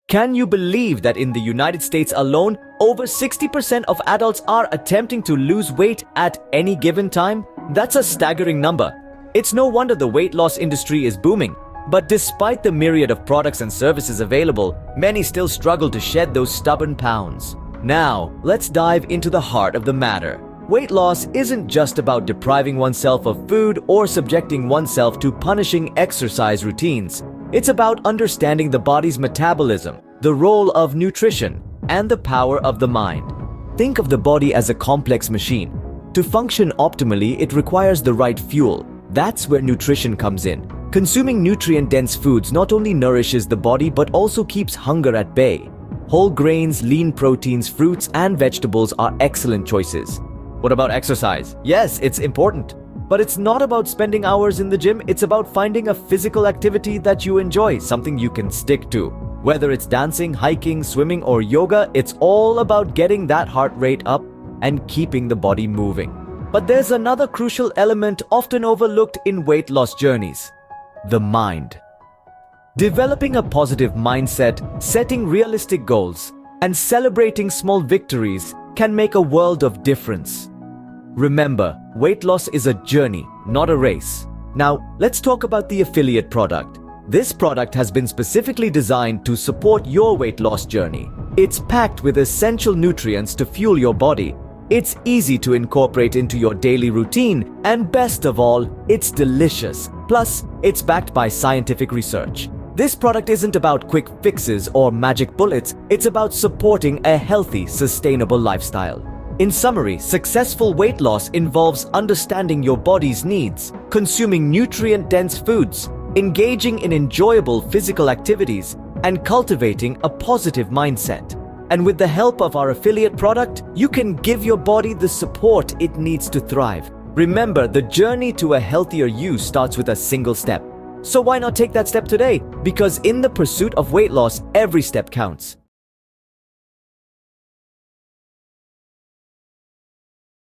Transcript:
Can you believe that in the United States alone, over 60% of adults are attempting to lose weight at any given time? That's a staggering number. It's no wonder the weight loss industry is booming. But despite the myriad of products and services available, many still struggle to shed those stubborn pounds. Now, let's dive into the heart of the matter. Weight loss isn't just about depriving oneself of food or subjecting oneself to punishing exercise routines. It's about understanding the body's metabolism, the role of nutrition, and the power of the mind. Think of the body as a complex machine. To function optimally, it requires the right fuel. That's where nutrition comes in. Consuming nutrient-dense foods not only nourishes the body but also keeps hunger at bay. Whole grains, lean proteins, fruits, and vegetables are excellent choices. What about exercise? Yes, it's important. But it's not about spending hours in the gym, it's about finding a physical activity that you enjoy, something you can stick to. Whether it's dancing, hiking, swimming, or yoga, it's all about getting that heart rate up and keeping the body moving. But there's another crucial element often overlooked in weight loss journeys: the mind. Developing a positive mindset, setting realistic goals, and celebrating small victories can make a world of difference. Remember, weight loss is a journey, not a race. Now, let's talk about the affiliate product. This product has been specifically designed to support your weight loss journey. It's packed with essential nutrients to fuel your body. It's easy to incorporate into your daily routine, and best of all, it's delicious. Plus, it's backed by scientific research. This product isn't about quick fixes or magic bullets, it's about supporting a healthy, sustainable lifestyle. In summary, successful weight loss involves understanding your body's needs, consuming nutrient-dense foods, engaging in enjoyable physical activities, and cultivating a positive mindset. And with the help of our affiliate product, you can give your body the support it needs to thrive. Remember, the journey to a healthier you starts with a single step. So why not take that step today? Because in the pursuit of weight loss, every step counts.